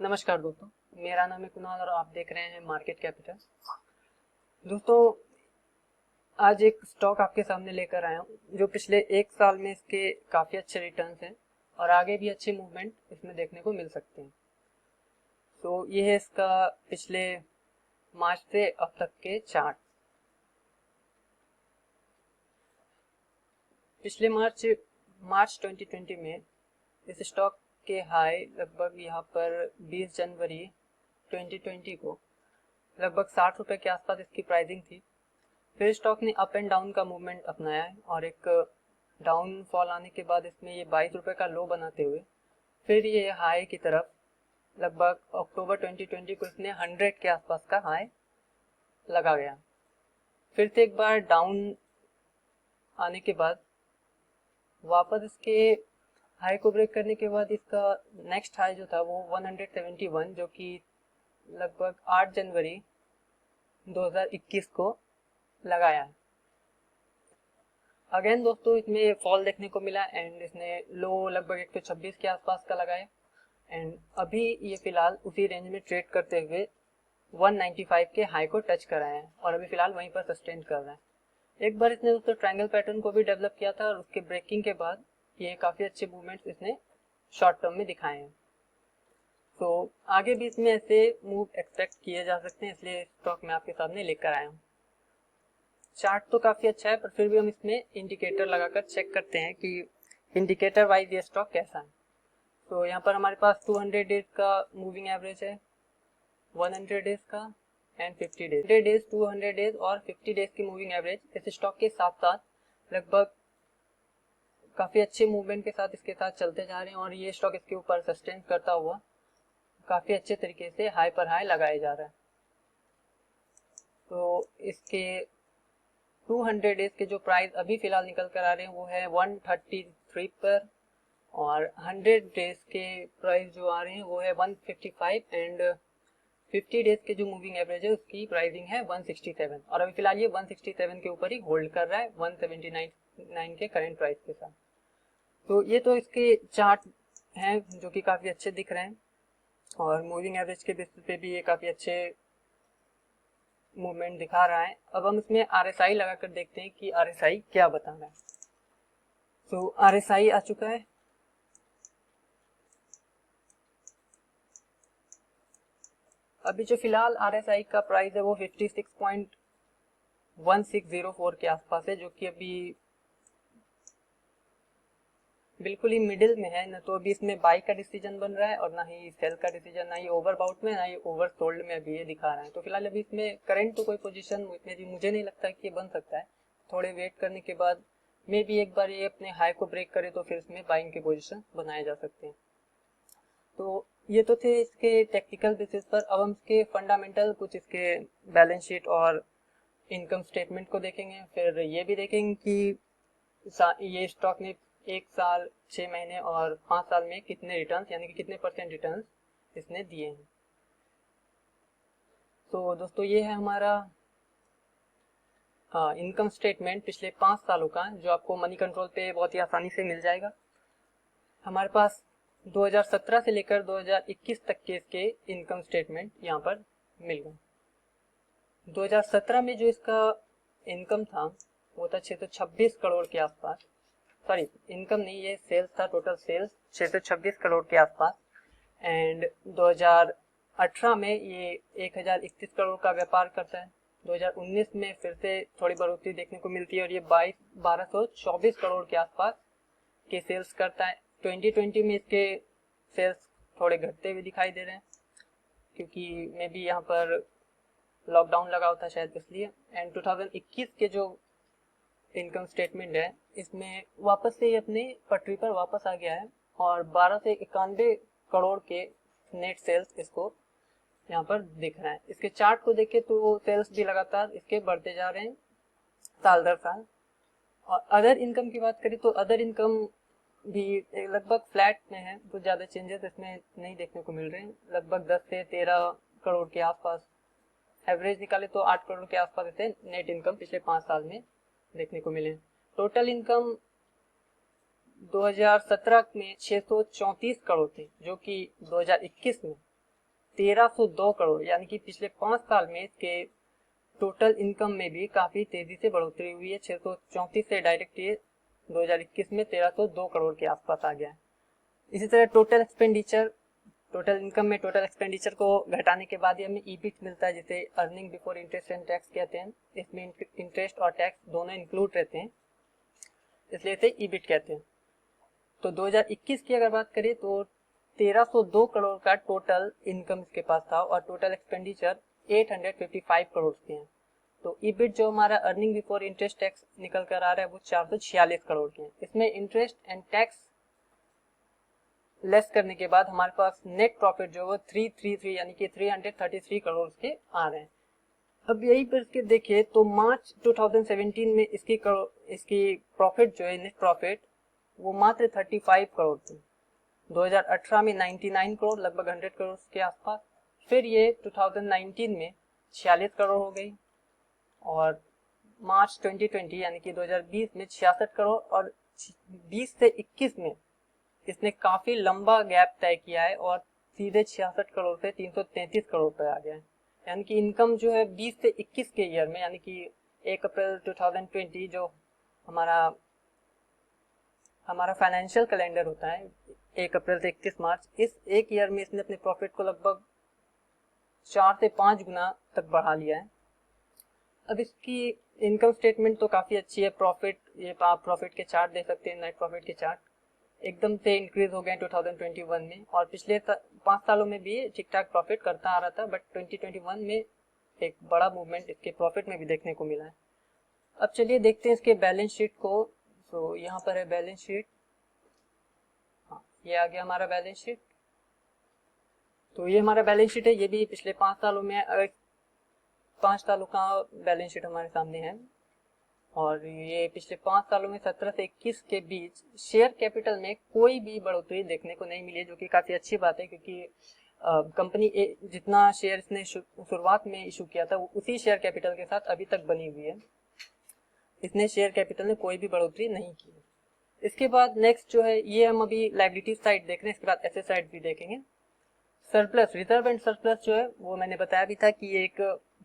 नमस्कार दोस्तों, मेरा नाम है कुणाल और आप देख रहे हैं मार्केट कैपिटल। दोस्तों, आज एक स्टॉक आपके सामने लेकर आया हूँ जो पिछले एक साल में इसके काफ़ी अच्छे रिटर्न्स हैं और आगे भी अच्छे मूवमेंट इसमें देखने को मिल सकते हैं। तो ये है इसका पिछले मार्च से अब तक के चार्ट। पिछले मार्च 2020 में इस स्टॉक के हाई लगभग यहाँ पर 20 जनवरी 2020 को लगभग 60 रुपये के आसपास इसकी प्राइसिंग थी। फिर स्टॉक ने अप एंड डाउन का मूवमेंट अपनाया है और एक डाउनफॉल आने के बाद इसमें ये 22 रुपये का लो बनाते हुए फिर ये हाई की तरफ लगभग अक्टूबर 2020 को इसने 100 के आसपास का हाई लगा गया। फिर से एक बार डाउन आने के बाद वापस इसके हाई को ब्रेक करने के बाद इसका नेक्स्ट हाई जो था वो 171 जो कि लगभग 8 जनवरी 2021 को लगाया है। अगेन दोस्तों, इसमें फॉल देखने को मिला एंड इसने लो लगभग 126 के आसपास का लगाया एंड अभी ये फिलहाल उसी रेंज में ट्रेड करते हुए 195 के हाई को टच कराए हैं और अभी फिलहाल वहीं पर सस्टेन कर रहा है। एक बार इसने दोस्तों ट्रायंगल पैटर्न को भी डेवलप किया था और उसके ब्रेकिंग के बाद ये काफ़ी अच्छे मूवमेंट्स इसने शॉर्ट टर्म में दिखाए हैं। तो आगे भी इसमें ऐसे मूव एक्सपेक्ट किए जा सकते हैं, इसलिए स्टॉक मैं आपके सामने लेकर आया हूँ। चार्ट तो काफ़ी अच्छा है पर फिर भी हम इसमें इंडिकेटर लगाकर चेक करते हैं कि इंडिकेटर वाइज ये स्टॉक कैसा है। तो यहाँ पर हमारे पास 200 डेज का मूविंग एवरेज है, 100 डेज का एंड 50 डेज। 100 डेज, 200 डेज और 50 डेज की मूविंग एवरेज इस स्टॉक के साथ साथ लगभग काफ़ी अच्छे मूवमेंट के साथ इसके साथ चलते जा रहे हैं और ये स्टॉक इसके ऊपर सस्टेन करता हुआ काफ़ी अच्छे तरीके से हाई पर हाई लगाया जा रहा है। तो इसके 200 डेज के जो प्राइस अभी फिलहाल निकल कर आ रहे हैं वो है 133 पर और 100 डेज के प्राइस जो आ रहे हैं वो है 155 एंड 50 डेज के जो मूविंग एवरेज है उसकी प्राइसिंग है 167 और अभी फिलहाल ये 167 के ऊपर ही होल्ड कर रहा है 179 के करंट प्राइस के साथ। तो ये तो इसके चार्ट हैं जो कि काफ़ी अच्छे दिख रहे हैं और मूविंग एवरेज के बेसिस पे भी ये काफ़ी अच्छे मूवमेंट दिखा रहा है। अब हम इसमें RSI लगाकर देखते हैं कि RSI क्या बता रहा है। तो RSI आ चुका है। अभी जो फिलहाल RSI का प्राइस है वो 56.1604 के आसपास है, जो कि अभी बिल्कुल ही मिडिल में है। न तो अभी इसमें बाई का डिसीजन बन रहा है और ना ही सेल का डिसीजन, ना ही ओवरबाउट में ना ही ओवर सोल्ड में अभी ये दिखा रहा है। तो फिलहाल अभी इसमें करंट तो कोई पोजीशन मुझे नहीं लगता कि ये बन सकता है। थोड़े वेट करने के बाद मे भी एक बार ये अपने हाई को ब्रेक करे तो फिर इसमें बाइंग के पोजीशन बनाए जा सकते हैं। तो ये तो थे इसके टेक्निकल बेसिस पर। अब हम इसके फंडामेंटल कुछ इसके बैलेंस शीट और इनकम स्टेटमेंट को देखेंगे। फिर ये भी देखेंगे कि ये स्टॉक ने 1 साल, 6 महीने और 5 साल में कितने रिटर्न्स यानी कि कितने % रिटर्न्स इसने दिए हैं। तो दोस्तों ये है हमारा इनकम स्टेटमेंट पिछले 5 सालों का, जो आपको मनी कंट्रोल पे बहुत ही आसानी से मिल जाएगा। हमारे पास 2017 से लेकर 2021 तक के इसके इनकम स्टेटमेंट यहाँ पर मिल गए। 2017 में जो इसका इनकम था वो था 626 करोड़ के आसपास। सॉरी, इनकम नहीं, ये सेल्स था, टोटल सेल्स 626 करोड़ के आसपास। एंड 2018 में ये 1031 करोड़ का व्यापार करता है। 2019 में फिर से थोड़ी बढ़ोतरी देखने को मिलती है और ये 1224 करोड़ के आसपास के सेल्स करता है। 2020 में इसके सेल्स थोड़े घटते हुए दिखाई दे रहे हैं क्योंकि मे बी यहाँ पर लॉकडाउन लगा होता है शायद, इसलिए। एंड 2021 के जो इनकम स्टेटमेंट है इसमें वापस से ये अपने पटरी पर वापस आ गया है और 12 से 91 करोड़ के नेट सेल्स इसको यहाँ पर दिख रहा है। इसके चार्ट को देखें तो सेल्स भी लगातार इसके बढ़ते जा रहे हैं साल दर साल। और अदर इनकम की बात करें तो अदर इनकम भी लगभग फ्लैट में है, कुछ ज़्यादा चेंजेस इसमें नहीं देखने को मिल रहे हैं। लगभग 10 से 13 करोड़ के आसपास एवरेज निकाले तो 8 करोड़ के आसपास इसे नेट इनकम पिछले 5 साल में देखने को मिले। टोटल इनकम 2017 में 634 करोड़ थे, जो कि 2021 में 1302 करोड़, यानी कि पिछले 5 साल में इसके टोटल इनकम में भी काफी तेजी से बढ़ोतरी हुई है। 634 से डायरेक्ट ये 2021 में 1302 करोड़ के आसपास आ गया है। इसी तरह टोटल एक्सपेंडिचर, टोटल इनकम में टोटल एक्सपेंडिचर को घटाने के बाद ही हमें ईबिट मिलता है, जिसे earning before interest and tax कहते हैं। इसमें इंटरेस्ट और टैक्स दोनों इंक्लूड रहते हैं, इसलिए इसे ईबिट कहते हैं। तो 2021 की अगर बात करें तो 1302 करोड़ का टोटल इनकम इसके पास था और टोटल एक्सपेंडिचर 855 करोड़ के हैं। तो ईबिट जो हमारा अर्निंग बिफोर इंटरेस्ट टैक्स निकल कर आ रहा है वो 446 करोड़ के हैं। इसमें इंटरेस्ट एंड टैक्स लेस करने के बाद हमारे पास नेट प्रॉफिट जो वो 333 यानी कि 333 करोड़ के आ रहे हैं। अब यही पर इसके देखिए तो मार्च 2017 में इसकी प्रॉफिट जो है नेट प्रॉफिट वो मात्र 35 करोड़ थी। 2018 में 99 करोड़, लगभग 100 करोड़ के आसपास। फिर ये 2019 में 46 करोड़ हो गई और मार्च 2020 यानी कि 2020 में 66 करोड़ और 20 से 21 में इसने काफी लंबा गैप तय किया है और सीधे 66 करोड़ से 333 करोड़ पर आ गया है। यानी कि इनकम जो है 20 से 21 के ईयर में, यानी कि 1 अप्रैल 2020 जो हमारा फाइनेंशियल कैलेंडर होता है 1 अप्रैल से 31 मार्च, इस एक ईयर में इसने अपने प्रॉफिट को लगभग 4 से 5 गुना तक बढ़ा लिया है। अब इसकी इनकम स्टेटमेंट तो काफी अच्छी है। प्रॉफिट, ये आप प्रॉफिट के चार्ट दे सकते हैं, नेट प्रॉफिट के चार्ट एकदम से इंक्रीज हो गए 2021 में और पिछले 5 सालों में भी ठीक ठाक प्रॉफिट करता आ रहा था, बट 2021 में एक बड़ा मूवमेंट इसके प्रॉफिट में भी देखने को मिला है। अब चलिए देखते हैं इसके बैलेंस शीट को। तो यहाँ पर है बैलेंस शीट, हाँ ये आ गया हमारा बैलेंस शीट। तो ये हमारा बैलेंस शीट है, ये भी पिछले 5 सालों में 5 सालों का बैलेंस शीट हमारे सामने है और ये पिछले 5 सालों में 17 से 21 के बीच शेयर कैपिटल में कोई भी बढ़ोतरी देखने को नहीं मिली है, जो कि काफी अच्छी बात है क्योंकि कंपनी जितना शेयर इसने शुरुआत में इशू किया था वो उसी शेयर कैपिटल के साथ अभी तक बनी हुई है। इसने शेयर कैपिटल में कोई भी बढ़ोतरी नहीं की। इसके बाद नेक्स्ट जो है ये हम अभी लायबिलिटी साइड देख रहे हैं, इसके बाद एसेट साइड भी देखेंगे। सरप्लस, रिजर्व एंड सरप्लस जो है वो मैंने बताया भी था कि ये एक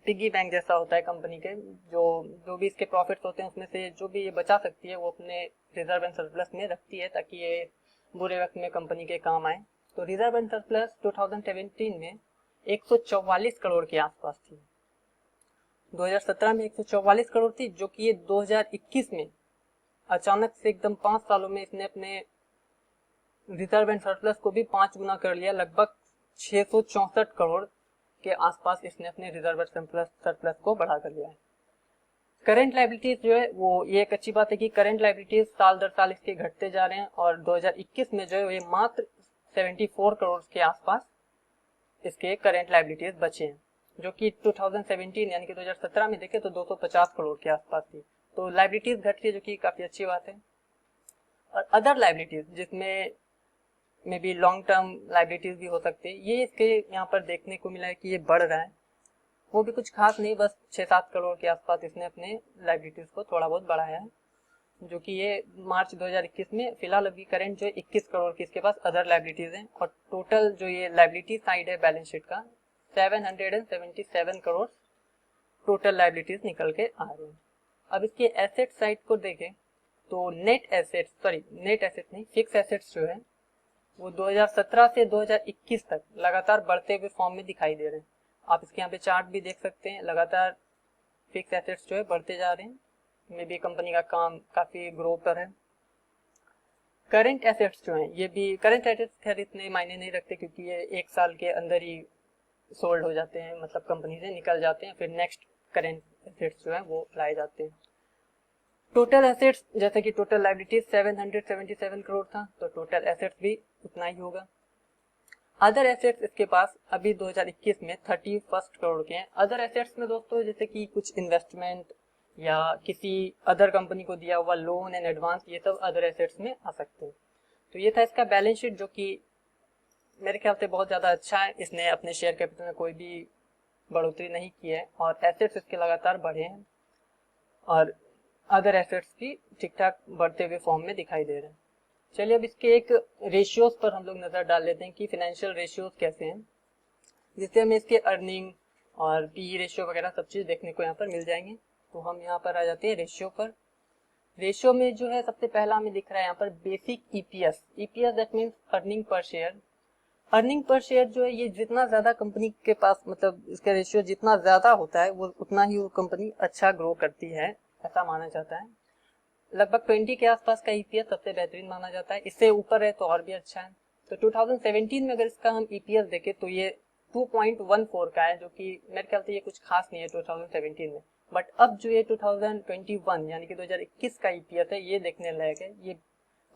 पिगी बैंक जैसा होता है कंपनी के, जो भी इसके प्रॉफिट्स होते हैं उसमें से जो भी ये बचा सकती है वो अपने रिजर्व एंड सरप्लस में रखती है ताकि ये बुरे वक्त में कंपनी के काम आए। तो रिजर्व एंड सरप्लस 2017 में 144 करोड़ के आसपास थी, 2017 में 144 करोड़ थी, जो कि ये 2021 में अचानक से एकदम 5 सालों में इसने अपने रिजर्व एंड सरप्लस को भी 5 गुना कर लिया, लगभग 664 करोड़ के आसपास इसने अपने रिजर्व सरप्लस को बढ़ा कर लिया है। करंट लायबिलिटीज जो है वो ये एक अच्छी बात है कि करंट लायबिलिटीज साल दर साल इसके घटते जा रहे हैं और 2021 में जो है ये मात्र 74 करोड़ के आसपास इसके करंट लायबिलिटीज बचे हैं, जो कि 2017 यानी कि 2017 में देखे तो 250 करोड़ के आसपास थी। तो लायबिलिटीज घट रही है, जो कि काफी अच्छी बात है। और अदर लायबिलिटीज जिसमें में भी लॉन्ग टर्म लायबिलिटीज भी हो सकती है, ये इसके यहाँ पर देखने को मिला है कि ये बढ़ रहा है। वो भी कुछ खास नहीं, बस 6-7 करोड़ के आसपास इसने अपने लायबिलिटीज को थोड़ा बहुत बढ़ाया है, जो कि ये मार्च 2021 में फिलहाल अभी करंट जो 21 करोड़ की इसके पास अदर लायबिलिटीज हैं और टोटल जो ये लायबिलिटी साइड है बैलेंस शीट का 777 करोड़ टोटल लायबिलिटीज निकल के आ रही है। अब इसके एसेट साइड को देखें तो नेट एसेट नहीं, फिक्स एसेट्स जो है वो 2017 से 2021 तक लगातार बढ़ते हुए फॉर्म में दिखाई दे रहे हैं। आप इसके यहाँ पे चार्ट भी देख सकते हैं, लगातार फिक्स एसेट्स जो है बढ़ते जा रहे हैं। में भी कंपनी का काम काफी ग्रो पर है। करंट एसेट्स जो हैं, ये भी करंट एसेट्स खैर इतने मायने नहीं रखते क्योंकि ये 1 साल के अंदर ही सोल्ड हो जाते हैं, मतलब कंपनी से निकल जाते हैं, फिर नेक्स्ट करंट एसेट्स जो है वो लाए जाते हैं। टोटल एसेट्स जैसे कि टोटल लायबिलिटीज 777 करोड़ था, तो टोटल एसेट्स भी उतना ही होगा। अदर एसेट्स इसके पास अभी 2021 में 31 करोड़ के हैं। अदर एसेट्स में दोस्तों जैसे कि कुछ इन्वेस्टमेंट या किसी अदर कंपनी को दिया हुआ लोन एंड एडवांस, ये सब अदर एसेट्स में आ सकते हैं। तो ये था इसका बैलेंस शीट, जो कि मेरे ख्याल से बहुत ज़्यादा अच्छा है। इसने अपने शेयर कैपिटल में कोई भी बढ़ोतरी नहीं की है और एसेट्स इसके लगातार बढ़े हैं और अदर एसेट्स भी ठीक ठाक बढ़ते हुए फॉर्म में दिखाई दे रहे हैं। चलिए अब इसके एक रेशियोज पर हम लोग नजर डाल लेते हैं कि फाइनेंशियल रेशियोज कैसे हैं। जिससे हमें इसके अर्निंग और पी रेशियो वगैरह सब चीज़ देखने को यहाँ पर मिल जाएंगे। तो हम यहाँ पर आ जाते हैं रेशियो पर। रेशियो में जो है सबसे पहला हमें दिख रहा है यहाँ पर basic EPS. EPS that means earning per share. Earning per share जो है ये जितना ज्यादा कंपनी के पास मतलब इसका रेशियो जितना ज्यादा होता है वो उतना ही वो कंपनी अच्छा ग्रो करती है, ऐसा माना जाता है। लगभग 20 के आसपास का ईपीएस सबसे बेहतरीन माना जाता है, इससे ऊपर है तो और भी अच्छा है। तो 2017 में अगर इसका हम ईपीएस देखें तो ये 2.14 का है, जो कि मेरे ख्याल से ये कुछ खास नहीं है 2017 में। बट अब जो ये 2021 यानी कि 2021 का ईपीएस है ये देखने लायक है। ये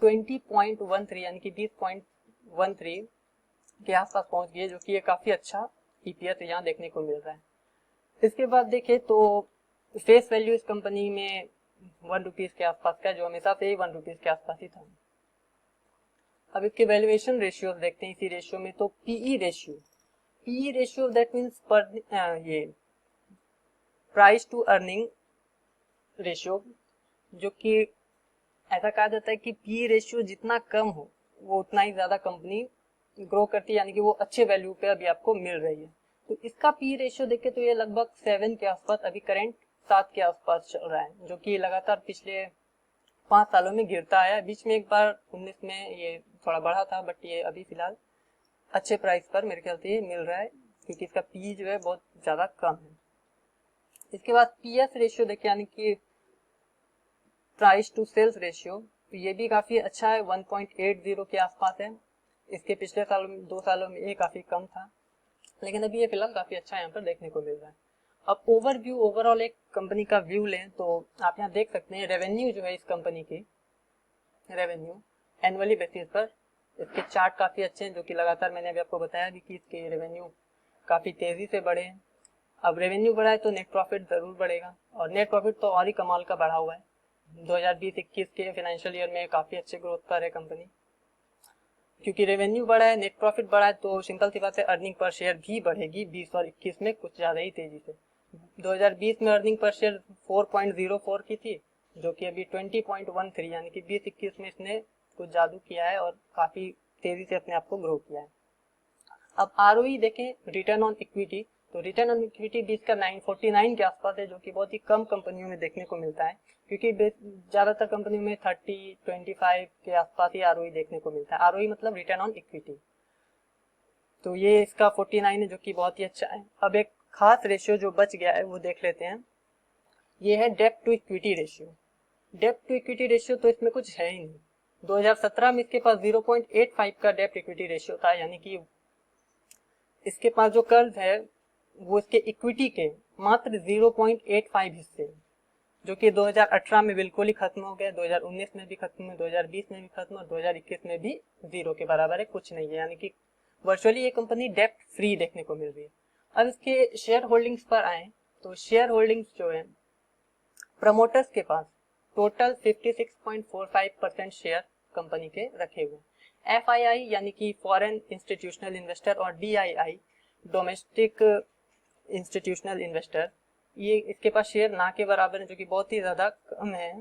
20.13 यानी कि 20.13 के आसपास पहुंच गई है, जो कि ये काफी अच्छा ईपीएस यहाँ देखने को मिल रहा है। इसके बाद देखें तो फेस वैल्यू इस कंपनी में 1 रुपीज के आसपास का, जो हमेशा से ही 1 रुपीज के आसपास ही था। अब इसके वैल्यूएशन रेशियोज देखते हैं इसी रेशियो में। तो पीई रेशियो दैट मीन्स पर ये प्राइस टू अर्निंग रेशियो, जो कि ऐसा कहा जाता है कि पीई रेशियो जितना कम हो वो उतना ही ज्यादा कंपनी ग्रो करती है, यानी कि वो अच्छे वैल्यू पे अभी आपको मिल रही है। तो इसका पी रेशियो देखे तो ये लगभग 7 के आसपास, अभी करंट 7 के आसपास चल रहा है, जो कि लगातार पिछले 5 सालों में गिरता आया। बीच में एक बार 19 में ये थोड़ा बढ़ा था, बट ये अभी फिलहाल अच्छे प्राइस पर मेरे ख्याल से ये मिल रहा है, क्योंकि इसका पी जो है बहुत ज्यादा कम है। इसके बाद पीएस रेशियो देखे यानी कि प्राइस टू सेल्स रेशियो, तो ये भी काफी अच्छा है, 1.80 के आसपास है। इसके पिछले साल 2 सालों में ये काफी कम था, लेकिन अभी ये फिलहाल काफी अच्छा यहाँ पर देखने को मिल रहा है। अब ओवरऑल एक कंपनी का व्यू लें तो आप यहाँ देख सकते हैं रेवेन्यू जो है इस कंपनी की, रेवेन्यू एनुअली बेसिस पर इसके चार्ट काफी अच्छे हैं, जो कि लगातार मैंने अभी आपको बताया भी कि इसके रेवेन्यू काफी तेजी से बढ़े हैं। अब रेवेन्यू बढ़ा है तो नेट प्रॉफिट जरूर बढ़ेगा, और नेट प्रॉफिट तो और ही कमाल का बढ़ा हुआ है। 2020-21 के फाइनेंशियल ईयर में काफी अच्छे ग्रोथ पर है कंपनी, क्योंकि रेवेन्यू बढ़ा है, नेट प्रॉफिट बढ़ा है, तो सिंपल सी बात है अर्निंग पर शेयर भी बढ़ेगी 20 और 21 में कुछ ज्यादा ही तेजी से। 2020 में अर्निंग पर शेयर 4.04 की थी, जो कि अभी 20.13 यानी कि 20-21 में इसने कुछ जादू किया है और काफी तेजी से अपने आप को ग्रो किया है। अब आरओई देखें, रिटर्न ऑन इक्विटी, तो रिटर्न ऑन इक्विटी भी इसका 949 के आसपास है, जो कि बहुत ही कम कंपनियों में देखने को मिलता है, क्योंकि ज्यादातर कंपनियों में 30-25 के आसपास ही आरओई देखने को मिलता है। आरओई मतलब रिटर्न ऑन इक्विटी, तो ये इसका 49 है, जो कि बहुत ही अच्छा है। अब एक खास रेशियो जो बच गया है वो देख लेते हैं, ये है डेब्ट टू इक्विटी रेशियो। डेब्ट टू इक्विटी रेशियो तो इसमें कुछ है ही नहीं। 2017 में इसके पास 0.85 का डेब्ट इक्विटी रेशियो था, यानी कि इसके पास जो कर्ज है वो इसके इक्विटी के मात्र 0.85 हिस्से, जो कि 2018 में बिल्कुल ही खत्म हो गया, 2019 में भी खत्म है, 2020 में भी खत्म और 2021 में भी 0 के बराबर है, कुछ नहीं है, यानी कि वर्चुअली ये कंपनी डेब्ट फ्री देखने को मिल रही है। अब इसके शेयर होल्डिंग्स पर आए तो शेयर होल्डिंग्स जो है प्रमोटर्स के पास टोटल 56.45% शेयर कंपनी के रखे हुए। एफआईआई यानी कि फॉरेन इंस्टीट्यूशनल इन्वेस्टर और डीआईआई डोमेस्टिक इंस्टीट्यूशनल इन्वेस्टर, ये इसके पास शेयर ना के बराबर है, जो कि बहुत ही ज्यादा कम है,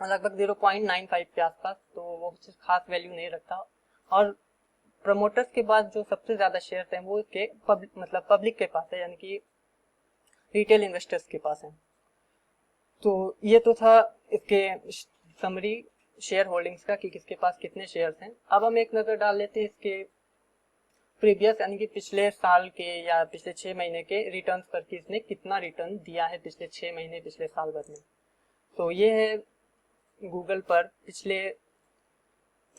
लगभग 0.95 के आसपास, तो वो कुछ खास वैल्यू नहीं रखता। और प्रमोटर्स के बाद जो सबसे ज्यादा शेयर हैं वो इसके पब्लिक के पास है, यानी कि रिटेल इन्वेस्टर्स के पास है। तो ये तो था इसके समरी शेयर होल्डिंग्स का कि किसके पास कितने शेयर्स हैं। अब हम एक नजर डाल लेते हैं इसके प्रीवियस यानी कि पिछले साल के या पिछले 6 महीने के रिटर्न्स पर कि इसने कितना रिटर्न दिया है पिछले 6 महीने पिछले साल भर में। तो ये है गूगल पर पिछले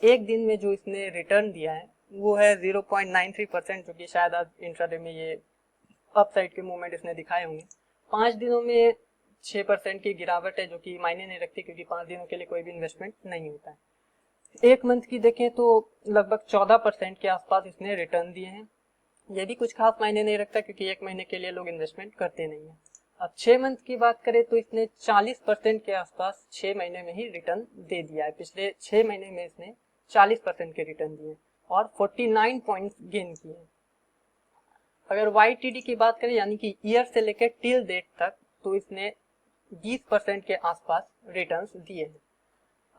एक दिन में जो इसने रिटर्न दिया है वो है 0.93%, जो कि शायद आज इंट्राडे में ये अपसाइड के मूवमेंट इसने दिखाए होंगे। 5 दिनों में 6% की गिरावट है, जो कि मायने नहीं रखती, क्योंकि 5 दिनों के लिए कोई भी इन्वेस्टमेंट नहीं होता है। एक मंथ की देखें तो लगभग 14% के आसपास इसने रिटर्न दिए हैं। ये भी कुछ खास मायने नहीं रखता, क्योंकि एक महीने के लिए लोग इन्वेस्टमेंट करते नहीं है। अब 6 मंथ की बात करें तो इसने 40% के आसपास 6 महीने में ही रिटर्न दे दिया है। पिछले 6 महीने में इसने 40% के रिटर्न दिए और 49 पॉइंट्स गेन किए। अगर YTD की बात करें यानी कि ईयर से लेकर टिल डेट तक, तो इसने 20% के आसपास रिटर्न्स दिए हैं।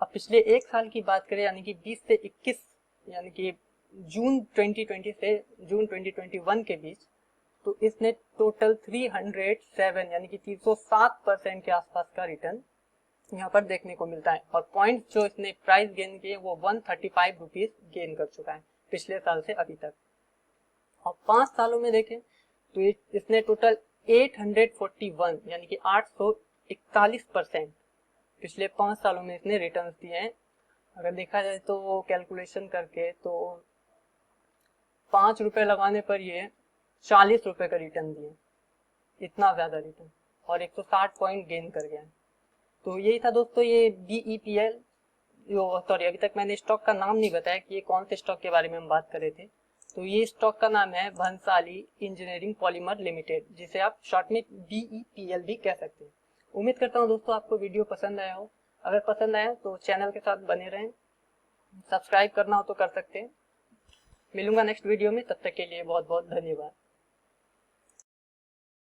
अब पिछले एक साल की बात करें यानी कि 20 से 21 यानी कि जून 2020 से जून 2021 के बीच, तो इसने टोटल 307 यानी कि 307% के आसपास का रिटर्न यहाँ पर देखने को मिलता है। और पॉइंट जो इसने प्राइस गेन किए वो 135 रुपीज गेन कर चुका है पिछले साल से अभी तक। और 5 सालों में देखें तो इसने टोटल 841 यानी कि 841% पिछले 5 सालों में इसने रिटर्न दिए हैं। अगर देखा जाए तो कैलकुलेशन करके तो 5 रुपए लगाने पर ये 40 रुपए का रिटर्न दिए, इतना ज्यादा रिटर्न, और 160 पॉइंट गेन कर गया है। तो यही था दोस्तों ये BEPL, सॉरी अभी तक मैंने स्टॉक का नाम नहीं बताया कि ये कौन से स्टॉक के बारे में हम बात कर रहे थे। तो ये स्टॉक का नाम है भंसाली इंजीनियरिंग पॉलीमर लिमिटेड, जिसे आप शॉर्ट में BEPL भी कह सकते हैं। उम्मीद करता हूँ दोस्तों आपको वीडियो पसंद आया हो। अगर पसंद आया तो चैनल के साथ बने रहें, सब्सक्राइब करना हो तो कर सकते हैं। मिलूंगा नेक्स्ट वीडियो में, तब तक के लिए बहुत बहुत धन्यवाद।